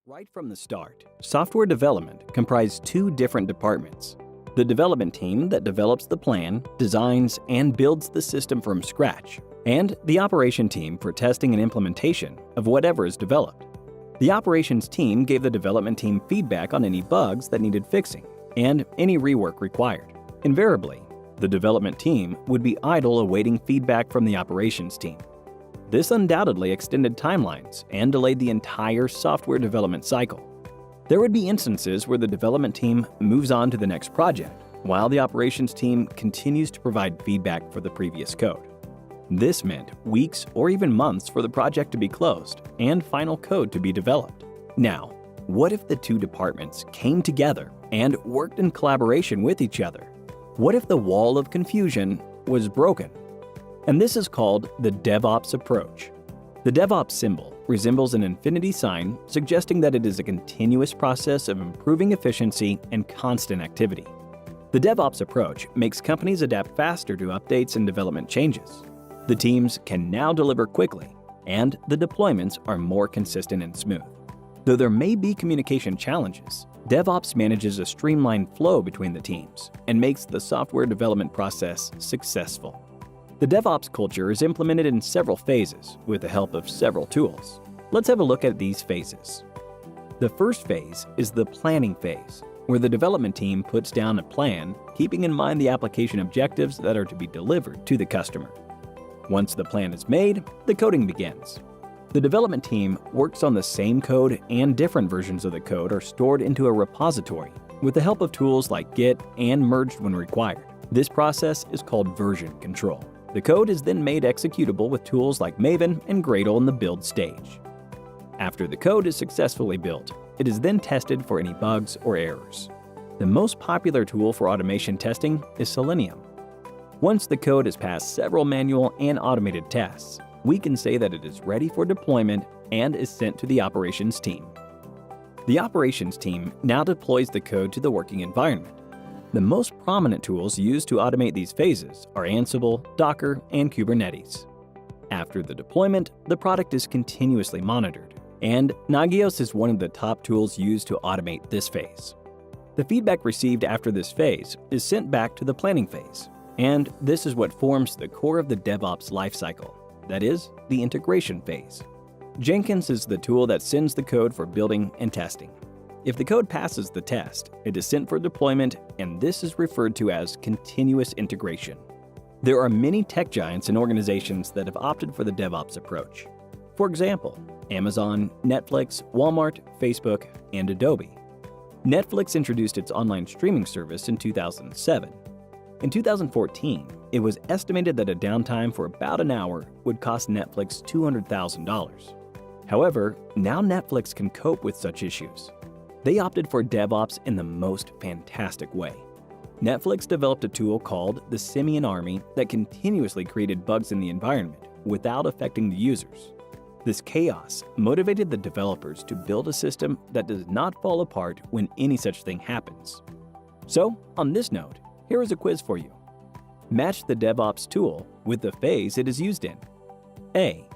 Right from the start, software development comprised two different departments. The development team that develops the plan, designs, and builds the system from scratch, and the operation team for testing and implementation of whatever is developed. The operations team gave the development team feedback on any bugs that needed fixing and any rework required. Invariably, the development team would be idle awaiting feedback from the operations team. This undoubtedly extended timelines and delayed the entire software development cycle. There would be instances where the development team moves on to the next project, while the operations team continues to provide feedback for the previous code. This meant weeks or even months for the project to be closed and final code to be developed. Now, what if the two departments came together and worked in collaboration with each other? What if the wall of confusion was broken? And this is called the DevOps approach. The DevOps symbol resembles an infinity sign, suggesting that it is a continuous process of improving efficiency and constant activity. The DevOps approach makes companies adapt faster to updates and development changes. The teams can now deliver quickly, and the deployments are more consistent and smooth. Though there may be communication challenges, DevOps manages a streamlined flow between the teams and makes the software development process successful. The DevOps culture is implemented in several phases with the help of several tools. Let's have a look at these phases. The first phase is the planning phase, where the development team puts down a plan, keeping in mind the application objectives that are to be delivered to the customer. Once the plan is made, the coding begins. The development team works on the same code, and different versions of the code are stored into a repository with the help of tools like Git and merged when required. This process is called version control. The code is then made executable with tools like Maven and Gradle in the build stage. After the code is successfully built, it is then tested for any bugs or errors. The most popular tool for automation testing is Selenium. Once the code has passed several manual and automated tests, we can say that it is ready for deployment and is sent to the operations team. The operations team now deploys the code to the working environment. The most prominent tools used to automate these phases are Ansible, Docker, and Kubernetes. After the deployment, the product is continuously monitored, and Nagios is one of the top tools used to automate this phase. The feedback received after this phase is sent back to the planning phase, and this is what forms the core of the DevOps lifecycle, that is, the integration phase. Jenkins is the tool that sends the code for building and testing. If the code passes the test, it is sent for deployment, and this is referred to as continuous integration. There are many tech giants and organizations that have opted for the DevOps approach. For example, Amazon, Netflix, Walmart, Facebook, and Adobe. Netflix introduced its online streaming service in 2007. In 2014, it was estimated that a downtime for about an hour would cost Netflix $200,000. However, now Netflix can cope with such issues. They opted for DevOps in the most fantastic way. Netflix developed a tool called the Simian Army that continuously created bugs in the environment without affecting the users. This chaos motivated the developers to build a system that does not fall apart when any such thing happens. So, on this note, here is a quiz for you. Match the DevOps tool with the phase it is used in. A.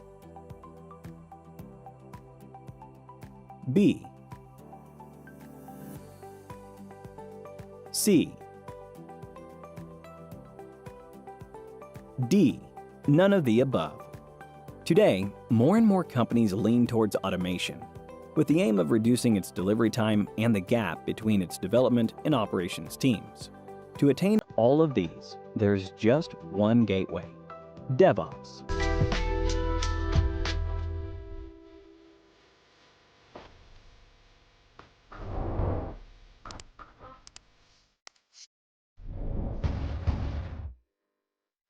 B. C. D. None of the above. Today, more and more companies lean towards automation, with the aim of reducing its delivery time and the gap between its development and operations teams. To attain all of these, there's just one gateway: DevOps.